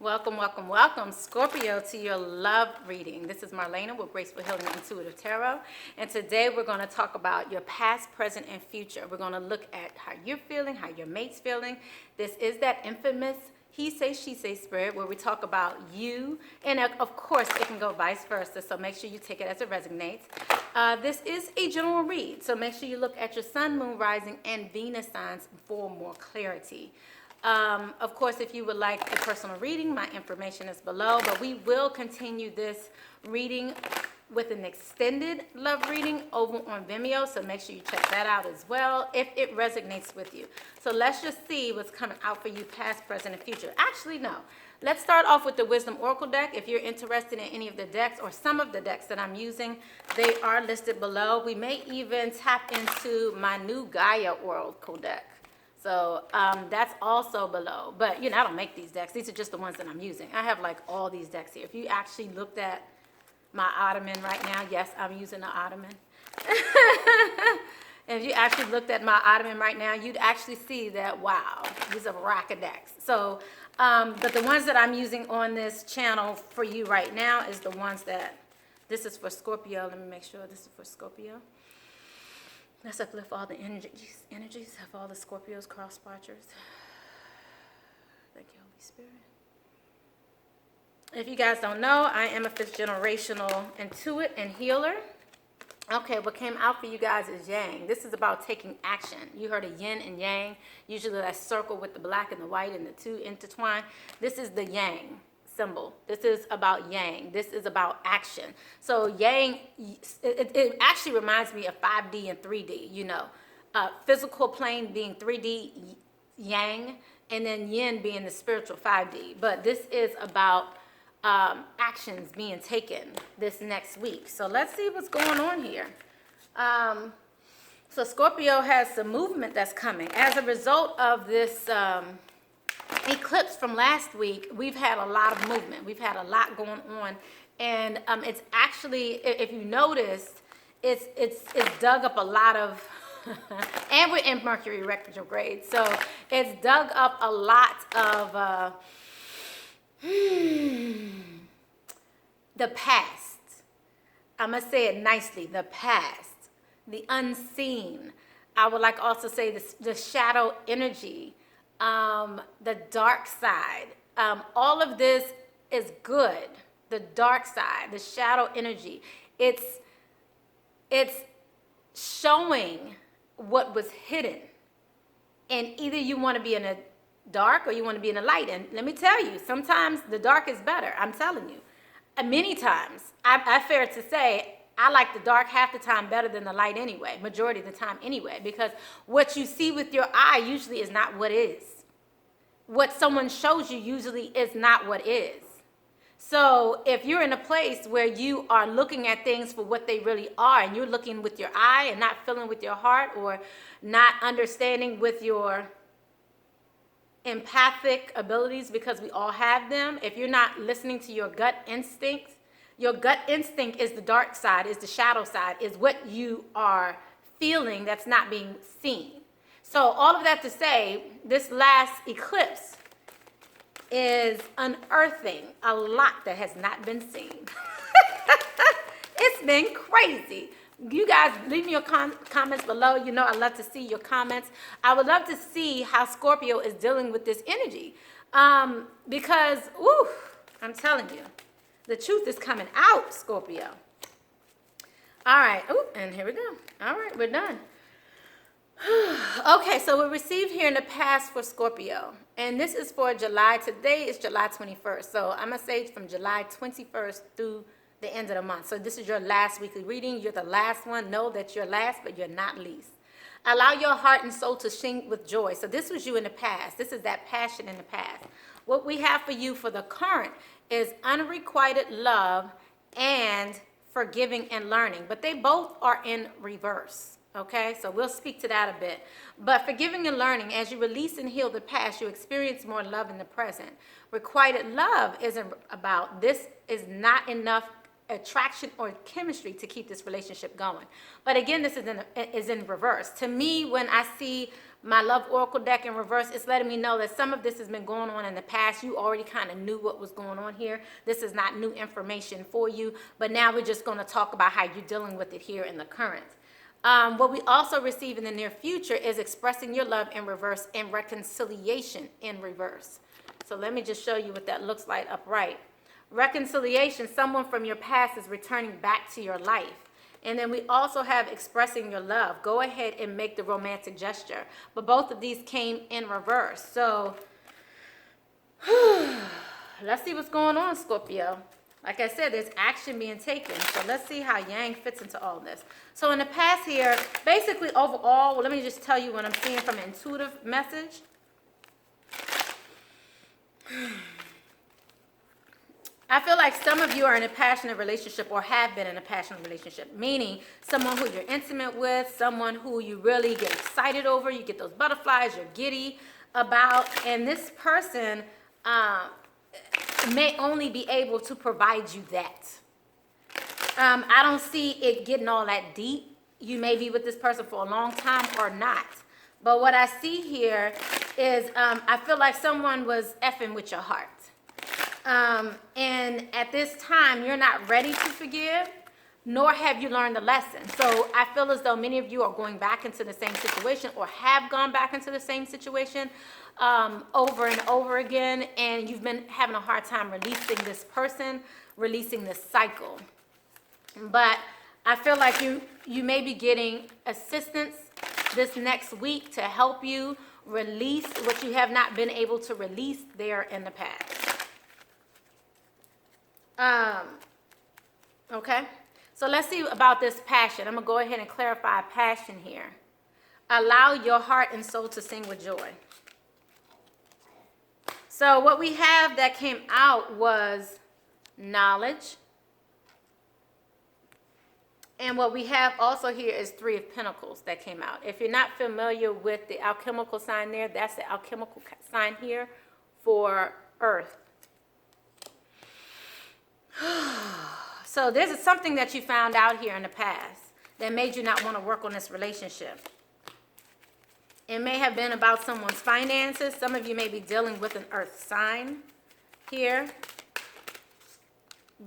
Welcome, welcome, welcome, Scorpio, to your love reading. This is Marlena with Graceful Healing Intuitive Tarot. And today we're going to talk about your past, present, and future. We're going to look at how you're feeling, how your mate's feeling. This is that infamous he say, she say spirit where we talk about you. And of course, it can go vice versa. So make sure you take it as it resonates. This is a general read. So make sure you look at your sun, moon, rising, and Venus signs for more clarity. Of course, if you would like a personal reading, my information is below, but we will continue this reading with an extended love reading over on Vimeo, so make sure you check that out as well if it resonates with you. So let's just see what's coming out for you past, present, and future. Actually, no. Let's start off with the Wisdom Oracle deck. If you're interested in any of the decks or some of the decks that I'm using, they are listed below. We may even tap into my new Gaia Oracle deck. So that's also below. But, you know, I don't make these decks. These are just the ones that I'm using. I have, like, all these decks here. If you actually looked at my ottoman right now, yes, I'm using the ottoman. If you actually looked at my ottoman right now, you'd actually see that, wow, these are a rack of decks. So, but the ones that I'm using on this channel for you right now is the ones that, this is for Scorpio. Let me make sure this is for Scorpio. Let's uplift all the energies of all the Scorpios, cross-watchers. Thank you, Holy Spirit. If you guys don't know, I am a fifth generational intuit and healer. Okay, what came out for you guys is Yang. This is about taking action. You heard of yin and yang. Usually that circle with the black and the white and the two intertwined. This is the Yang symbol. This is about Yang. This is about action. So Yang, it actually reminds me of 5D and 3D, you know. Physical plane being 3D, Yang, and then Yin being the spiritual 5D. But this is about actions being taken this next week. So let's see what's going on here. So Scorpio has some movement that's coming. As a result of this eclipse from last week, we've had a lot of movement. We've had a lot going on. And it's actually, if you noticed, it's dug up a lot of, and we're in Mercury retrograde. So it's dug up a lot of the past. I'm going to say it nicely, the past, the unseen. I would like also say this, the shadow energy, the dark side. All of this is good. The dark side, the shadow energy. It's showing what was hidden. And either you want to be in a dark or you want to be in the light. And let me tell you, sometimes the dark is better. I'm telling you. Many times, I fair to say, I like the dark half the time better than the light anyway, majority of the time anyway, because what you see with your eye usually is not what is. What someone shows you usually is not what is. So if you're in a place where you are looking at things for what they really are, and you're looking with your eye and not feeling with your heart, or not understanding with your empathic abilities, because we all have them. If you're not listening to your gut instinct is the dark side, is the shadow side, is what you are feeling that's not being seen. So all of that to say, this last eclipse is unearthing a lot that has not been seen. It's been crazy. You guys, leave me your comments below. You know I love to see your comments. I would love to see how Scorpio is dealing with this energy. Because, I'm telling you, the truth is coming out, Scorpio. All right. And here we go. All right, we're done. Okay, so we received here in the past for Scorpio. And this is for July. Today is July 21st. So I'm going to say from July 21st through the end of the month. So this is your last weekly reading. You're the last one. Know that you're last, but you're not least. Allow your heart and soul to sing with joy. So this was you in the past. This is that passion in the past. What we have for you for the current is unrequited love and forgiving and learning. But they both are in reverse. Okay, so we'll speak to that a bit. But forgiving and learning, as you release and heal the past, you experience more love in the present. Requited love isn't about, this is not enough attraction or chemistry to keep this relationship going. But again, this is in reverse. To me, when I see My Love Oracle deck in reverse, it's letting me know that some of this has been going on in the past. You already kind of knew what was going on here. This is not new information for you, but now we're just going to talk about how you're dealing with it here in the current. What we also receive in the near future is expressing your love in reverse and reconciliation in reverse. So let me just show you what that looks like upright. Reconciliation, someone from your past is returning back to your life. And then we also have expressing your love. Go ahead and make the romantic gesture. But both of these came in reverse. So let's see what's going on, Scorpio. Like I said, there's action being taken. So let's see how Yang fits into all this. So in the past here, basically overall, well, let me just tell you what I'm seeing from an intuitive message. I feel like some of you are in a passionate relationship or have been in a passionate relationship, meaning someone who you're intimate with, someone who you really get excited over, you get those butterflies, you're giddy about, and this person may only be able to provide you that. I don't see it getting all that deep. You may be with this person for a long time or not. But what I see here is I feel like someone was effing with your heart. And at this time, you're not ready to forgive, nor have you learned the lesson. So I feel as though many of you are going back into the same situation or have gone back into the same situation over and over again, and you've been having a hard time releasing this person, releasing this cycle. But I feel like you may be getting assistance this next week to help you release what you have not been able to release there in the past. Okay, so let's see about this passion. I'm gonna go ahead and clarify passion here. Allow your heart and soul to sing with joy. So what we have that came out was knowledge. And what we have also here is Three of Pentacles that came out. If you're not familiar with the alchemical sign there, that's the alchemical sign here for Earth. So there's something that you found out here in the past that made you not want to work on this relationship. It may have been about someone's finances. Some of you may be dealing with an earth sign here.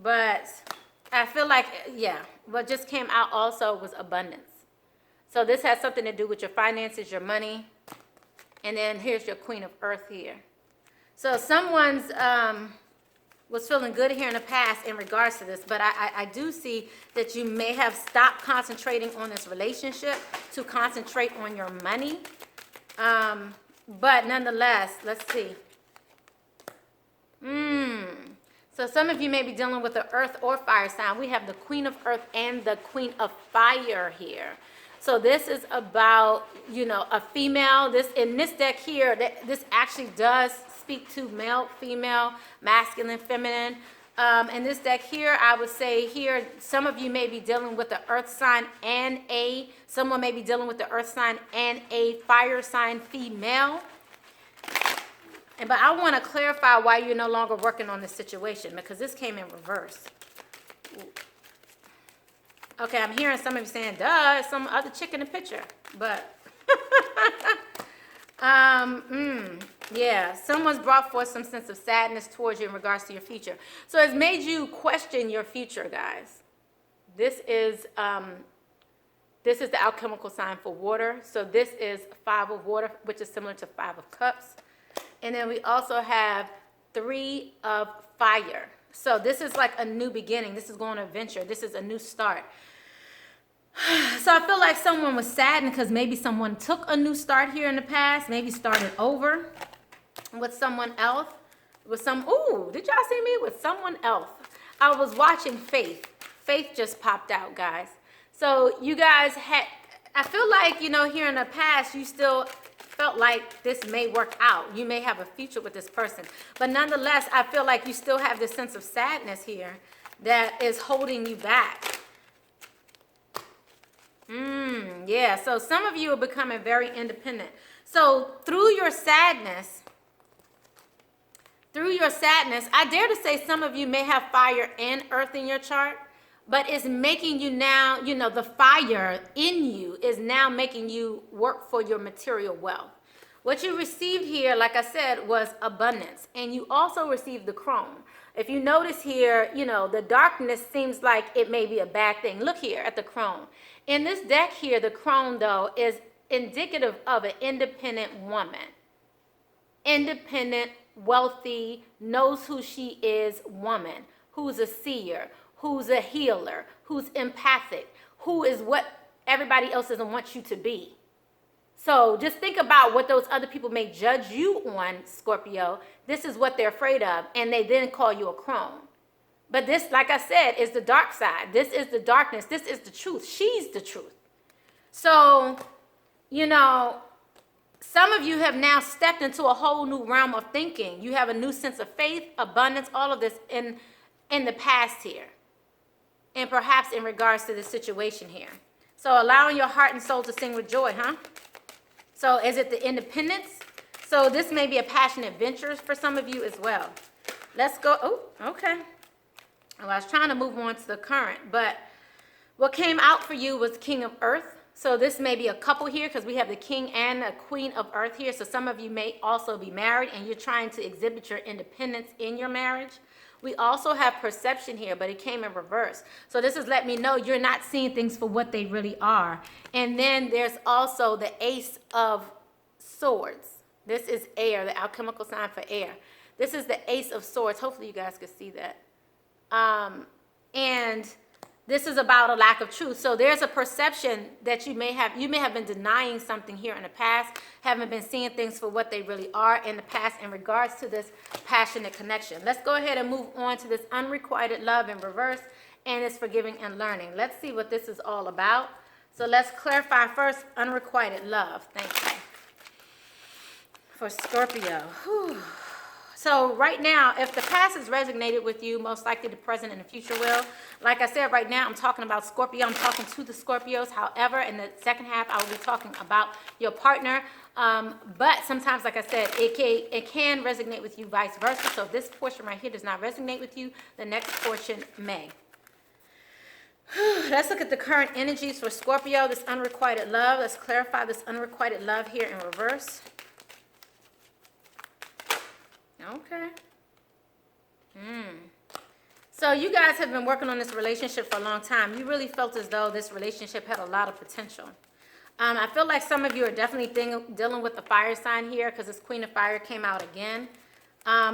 But I feel like, yeah, what just came out also was abundance. So this has something to do with your finances, your money. And then here's your Queen of Earth here. So someone's was feeling good here in the past in regards to this, but I do see that you may have stopped concentrating on this relationship to concentrate on your money. But nonetheless, let's see. So some of you may be dealing with the earth or fire sign. We have the Queen of Earth and the Queen of Fire here. So this is about, you know, a female. This in this deck here, this actually does speak to male, female, masculine, feminine. In this deck here, I would say here, some of you may be dealing with the earth sign and someone may be dealing with the earth sign and a fire sign female. But I want to clarify why you're no longer working on this situation, because this came in reverse. Okay, I'm hearing some of you saying, duh, some other chick in the picture. But, yeah, someone's brought forth some sense of sadness towards you in regards to your future. So it's made you question your future, guys. This is the alchemical sign for water. So this is 5 of water, which is similar to 5 of cups. And then we also have 3 of fire. So this is like a new beginning. This is going to adventure. This is a new start. So I feel like someone was saddened because maybe someone took a new start here in the past, maybe started over with someone else. Ooh, did y'all see me with someone else? I was watching Faith. Faith just popped out, guys. So you guys I feel like, you know, here in the past, you still felt like this may work out. You may have a future with this person. But nonetheless, I feel like you still have this sense of sadness here that is holding you back. Yeah, so some of you are becoming very independent. So through your sadness, I dare to say some of you may have fire and earth in your chart. but it's making you now, you know, the fire in you is now making you work for your material wealth. What you received here, like I said, was abundance. And you also received the chrome. If you notice here, you know, the darkness seems like it may be a bad thing. Look here at the chrome. In this deck here, the chrome, though, is indicative of an independent woman. Independent, wealthy, knows who she is woman, who's a seer, who's a healer, who's empathic, who is what everybody else doesn't want you to be. So just think about what those other people may judge you on, Scorpio. This is what they're afraid of, and they then call you a crone. But this, like I said, is the dark side. This is the darkness. This is the truth. She's the truth. So, you know, some of you have now stepped into a whole new realm of thinking. You have a new sense of faith, abundance, all of this in the past here. And perhaps in regards to the situation here. So allowing your heart and soul to sing with joy, huh? So is it the independence? So this may be a passionate venture for some of you as well. Let's go. Oh, okay. Well, I was trying to move on to the current, but what came out for you was King of Earth. So this may be a couple here because we have the King and the Queen of Earth here. So some of you may also be married and you're trying to exhibit your independence in your marriage. We also have perception here, but it came in reverse. So this is letting me know you're not seeing things for what they really are. And then there's also the Ace of Swords. This is air, the alchemical sign for air. This is the Ace of Swords. Hopefully you guys can see that. And this is about a lack of truth. So there's a perception that you may have been denying something here in the past, haven't been seeing things for what they really are in the past in regards to this passionate connection. Let's go ahead and move on to this unrequited love in reverse, and it's forgiving and learning. Let's see what this is all about. So let's clarify first, unrequited love. Thank you. For Scorpio. Whew. So right now, if the past has resonated with you, most likely the present and the future will. Like I said, right now I'm talking about Scorpio. I'm talking to the Scorpios. However, in the second half, I will be talking about your partner. But sometimes, like I said, it can resonate with you vice versa. So if this portion right here does not resonate with you, the next portion may. Let's look at the current energies for Scorpio, this unrequited love. Let's clarify this unrequited love here in reverse. Okay. So you guys have been working on this relationship for a long time. You really felt as though this relationship had a lot of potential. I feel like some of you are definitely dealing with the fire sign here because this Queen of Fire came out again.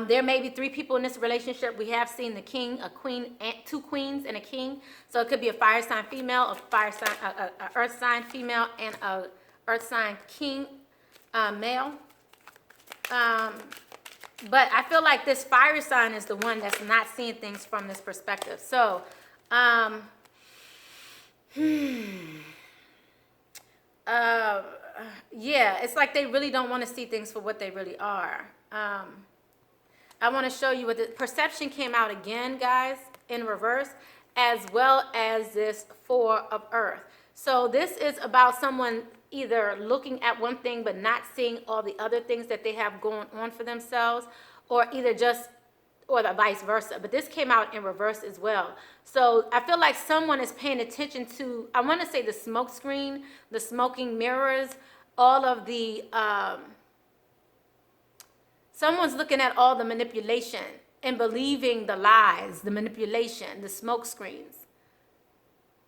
There may be 3 people in this relationship. We have seen the king, a queen, and 2 queens and a king. So it could be a fire sign female, a fire sign, a earth sign female, and a earth sign king male. But I feel like this fire sign is the one that's not seeing things from this perspective. So, yeah, it's like they really don't want to see things for what they really are. I want to show you what the perception came out again, guys, in reverse, as well as this 4 of Earth. So this is about someone either looking at one thing but not seeing all the other things that they have going on for themselves, or either just, or the vice versa. But this came out in reverse as well. So I feel like someone is paying attention to, I want to say the smoke screen, the smoking mirrors, all of the, someone's looking at all the manipulation and believing the lies, the manipulation, the smoke screens,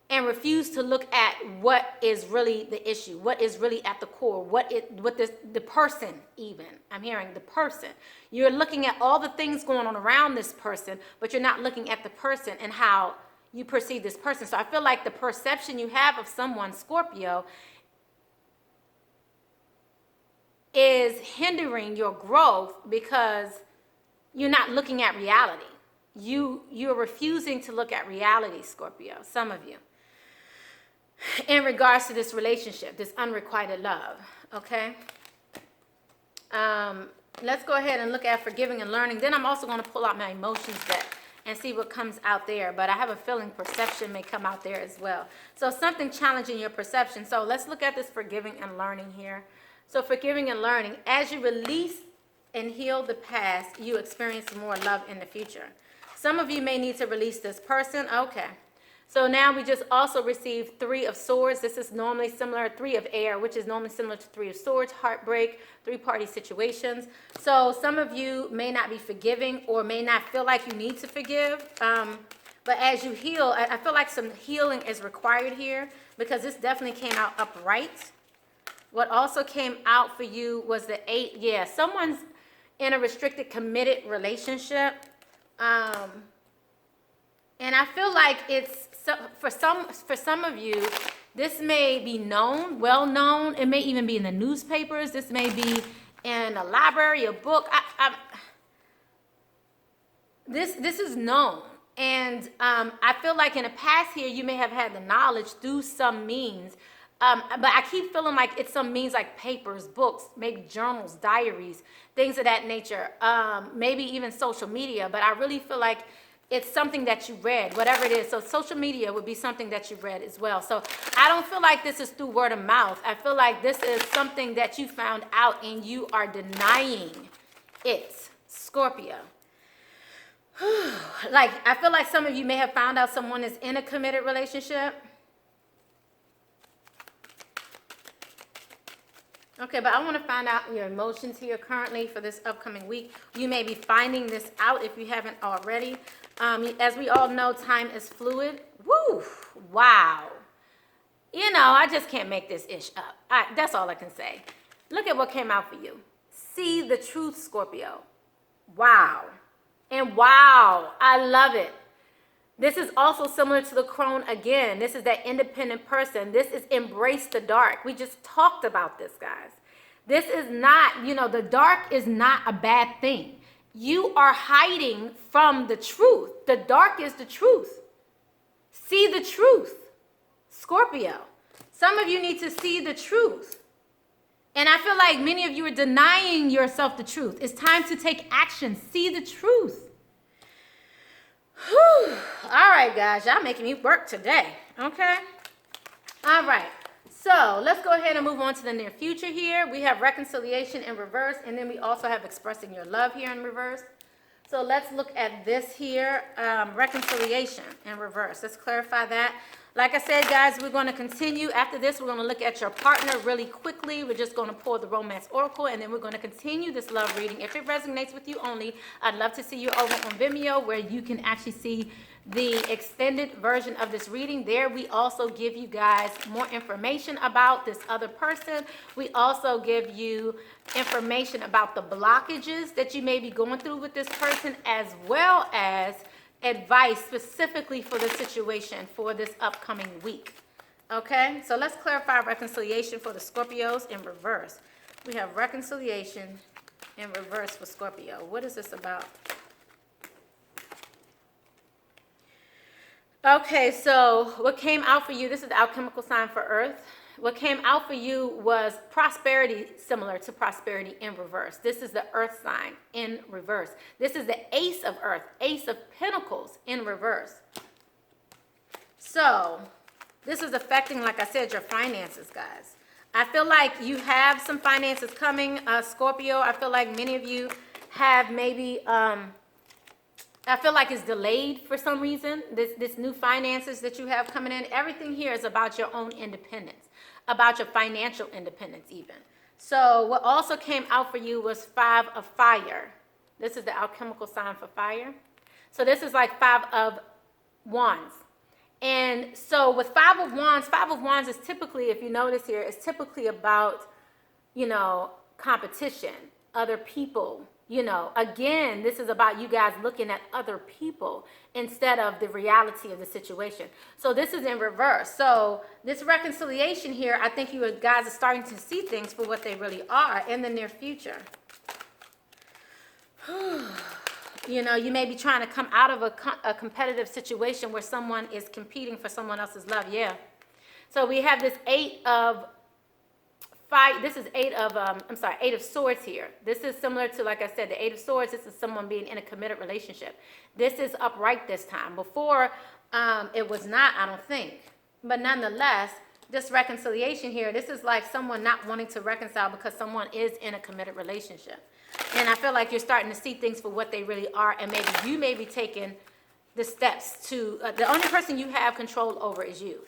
and refuse to look at what is really the issue, what is really at the core, what the person even. I'm hearing the person. You're looking at all the things going on around this person, but you're not looking at the person and how you perceive this person. So I feel like the perception you have of someone, Scorpio, is hindering your growth because you're not looking at reality. You're refusing to look at reality, Scorpio, some of you, in regards to this relationship, this unrequited love, okay? Let's go ahead and look at forgiving and learning. Then I'm also going to pull out my emotions deck and see what comes out there. But I have a feeling perception may come out there as well. So something challenging your perception. So let's look at this forgiving and learning here. So forgiving and learning, as you release and heal the past, you experience more love in the future. Some of you may need to release this person. Okay. So now we just also received 3 of Swords. This is normally similar, 3 of Air, which is normally similar to 3 of Swords, heartbreak, 3-party situations. So some of you may not be forgiving or may not feel like you need to forgive. But as you heal, I feel like some healing is required here because this definitely came out upright. What also came out for you was the 8. Yeah, someone's in a restricted, committed relationship. And I feel like it's, for some of you, this may be known, well known. It may even be in the newspapers. This may be in a library, a book. This is known. And I feel like in the past here, you may have had the knowledge through some means. But I keep feeling like it's some means like papers, books, maybe journals, diaries, things of that nature. Maybe even social media. But I really feel like it's something that you read, whatever it is. So social media would be something that you read as well. So I don't feel like this is through word of mouth. I feel like this is something that you found out and you are denying it, Scorpio. Like, I feel like some of you may have found out someone is in a committed relationship. Okay, but I want to find out your emotions here currently for this upcoming week. You may be finding this out if you haven't already. As we all know, time is fluid. Woo! Wow. You know, I just can't make this ish up. That's all I can say. Look at what came out for you. See the truth, Scorpio. Wow. And wow, I love it. This is also similar to the crone again. This is that independent person. This is embrace the dark. We just talked about this, guys. This is not, you know, the dark is not a bad thing. You are hiding from the truth. The dark is the truth. See the truth, Scorpio. Some of you need to see the truth. And I feel like many of you are denying yourself the truth. It's time to take action. See the truth. Whew. All right, guys. Y'all making me work today. Okay? All right. So let's go ahead and move on to the near future here. We have reconciliation in reverse, and then we also have expressing your love here in reverse. So let's look at this here, reconciliation in reverse. Let's clarify that. Like I said, guys, we're going to continue. After this, we're going to look at your partner really quickly. We're just going to pull the Romance Oracle, and then we're going to continue this love reading. If it resonates with you only, I'd love to see you over on Vimeo, where you can actually see the extended version of this reading. There, we also give you guys more information about this other person. We also give you information about the blockages that you may be going through with this person, as well as advice specifically for the situation for this upcoming week. Okay, so let's clarify reconciliation for the Scorpios in reverse. We have reconciliation in reverse for Scorpio. What is this about? Okay, so what came out for you, this is the alchemical sign for Earth. What came out for you was prosperity, similar to prosperity in reverse. This is the Earth sign in reverse. This is the Ace of Earth, Ace of Pentacles in reverse. So this is affecting, like I said, your finances, guys. I feel like you have some finances coming, Scorpio. I feel like many of you have maybe, I feel like it's delayed for some reason, this new finances that you have coming in. Everything here is about your own independence, about your financial independence even. So what also came out for you was 5 of Fire. This is the alchemical sign for fire. So this is like 5 of Wands. And so with 5 of Wands is typically, if you notice here, is typically about, you know, competition, other people. You know, again, this is about you guys looking at other people instead of the reality of the situation. So this is in reverse. So this reconciliation here, I think you guys are starting to see things for what they really are in the near future. You know, you may be trying to come out of a competitive situation where someone is competing for someone else's love. Yeah. So we have this 8 of this is 8 of Swords here. This is similar to, like I said, the 8 of Swords. This is someone being in a committed relationship. This is upright this time. Before, it was not, I don't think. But nonetheless, this reconciliation here, this is like someone not wanting to reconcile because someone is in a committed relationship. And I feel like you're starting to see things for what they really are, and maybe you may be taking the steps to, the only person you have control over is you.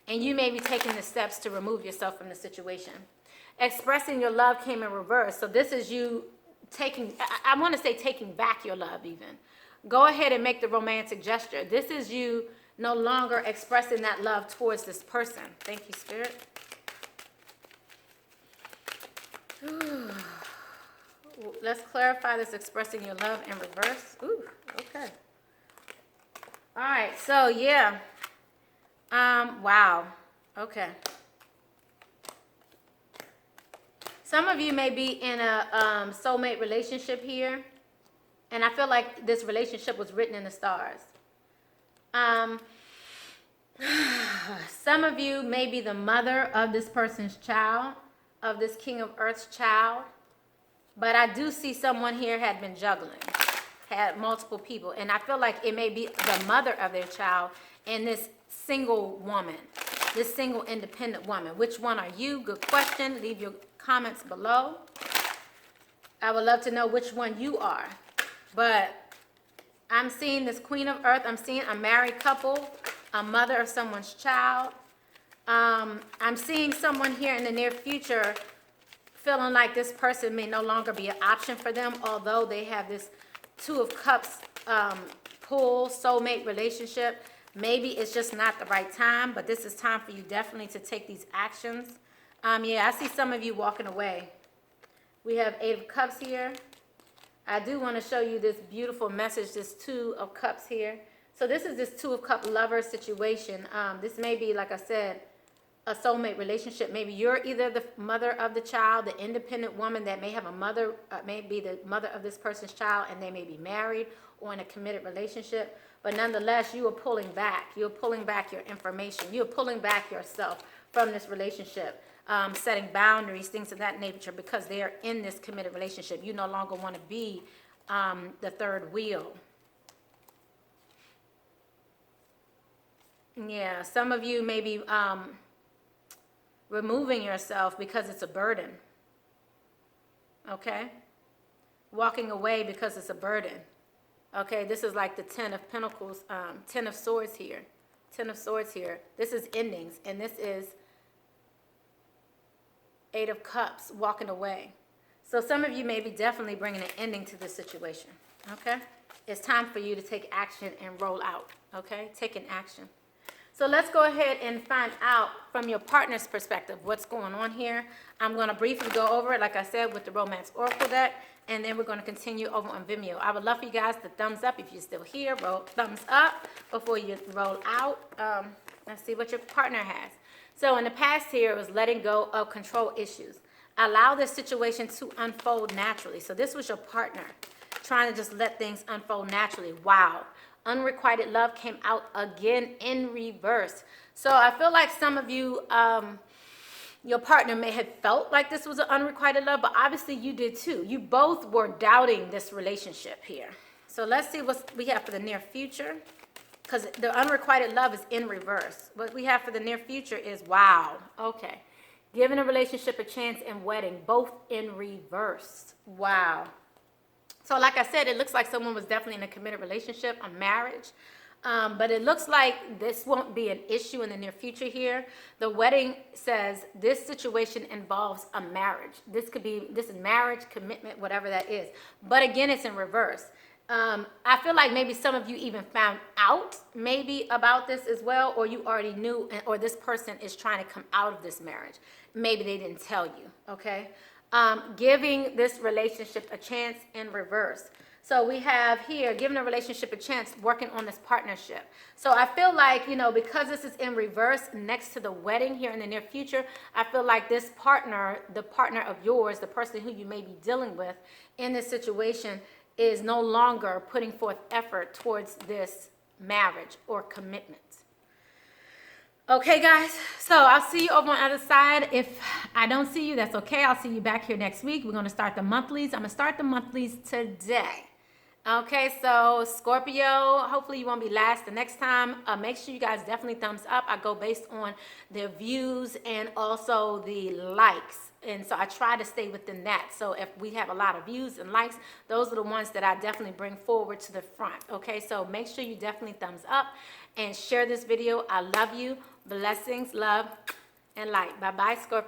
And you may be taking the steps to remove yourself from the situation. Expressing your love came in reverse. So this is you taking, I want to say taking back your love even. Go ahead and make the romantic gesture. This is you no longer expressing that love towards this person. Thank you, Spirit. Ooh. Let's clarify this expressing your love in reverse. Ooh, okay. All right, so yeah. Wow. Okay. Some of you may be in a soulmate relationship here, and I feel like this relationship was written in the stars. Some of you may be the mother of this person's child, of this King of Earth's child, but I do see someone here had been juggling, had multiple people, and I feel like it may be the mother of their child and this single woman, this single independent woman. Which one are you? Good question. Leave your comments below. I would love to know which one you are. But I'm seeing this Queen of Earth. I'm seeing a married couple, a mother of someone's child. I'm seeing someone here in the near future feeling like this person may no longer be an option for them, although they have this Two of Cups pull, soulmate relationship. Maybe it's just not the right time, but this is time for you definitely to take these actions. Yeah, I see some of you walking away. We have 8 of Cups here. I do want to show you this beautiful message, this 2 of Cups here. So this is this 2 of Cup lover situation. This may be, like I said, a soulmate relationship. Maybe you're either the mother of the child, the independent woman that may have a mother, may be the mother of this person's child, and they may be married or in a committed relationship. But nonetheless, you are pulling back. You're pulling back your information. You're pulling back yourself from this relationship, setting boundaries, things of that nature, because they are in this committed relationship. You no longer want to be the third wheel. Yeah, some of you may be removing yourself because it's a burden. Okay? Walking away because it's a burden. Okay, this is like the 10 of Pentacles, 10 of Swords here. 10 of Swords here. This is endings, and this is 8 of Cups, walking away. So some of you may be definitely bringing an ending to this situation. Okay? It's time for you to take action and roll out. Okay? Taking action. So let's go ahead and find out from your partner's perspective what's going on here. I'm going to briefly go over it, like I said, with the Romance Oracle deck, and then we're going to continue over on Vimeo. I would love for you guys to thumbs up if you're still here. Roll thumbs up before you roll out. Let's see what your partner has. So in the past here, it was letting go of control issues. Allow this situation to unfold naturally. So this was your partner trying to just let things unfold naturally. Wow. Unrequited love came out again in reverse. So I feel like some of you, your partner may have felt like this was an unrequited love, but obviously you did too. You both were doubting this relationship here. So let's see what we have for the near future, because the unrequited love is in reverse. What we have for the near future is, wow, okay. Giving a relationship a chance and wedding, both in reverse. Wow. So like I said, it looks like someone was definitely in a committed relationship, a marriage. But it looks like this won't be an issue in the near future here. The wedding says this situation involves a marriage. This is marriage, commitment, whatever that is. But again, it's in reverse. I feel like maybe some of you even found out maybe about this as well, or you already knew, or this person is trying to come out of this marriage. Maybe they didn't tell you, okay? Giving this relationship a chance in reverse. So we have here, giving a relationship a chance, working on this partnership. So I feel like, because this is in reverse next to the wedding here in the near future, I feel like this partner, the partner of yours, the person who you may be dealing with in this situation, is no longer putting forth effort towards this marriage or commitment. Okay, guys, so I'll see you over on the other side. If I don't see you, that's okay. I'll see you back here next week. We're going to start the monthlies. I'm going to start the monthlies today. Okay, so Scorpio, hopefully you won't be last the next time. Make sure you guys definitely thumbs up. I go based on the views and also the likes. And so I try to stay within that. So if we have a lot of views and likes, those are the ones that I definitely bring forward to the front. Okay, so make sure you definitely thumbs up and share this video. I love you. Blessings, love, and light. Bye-bye, Scorpio.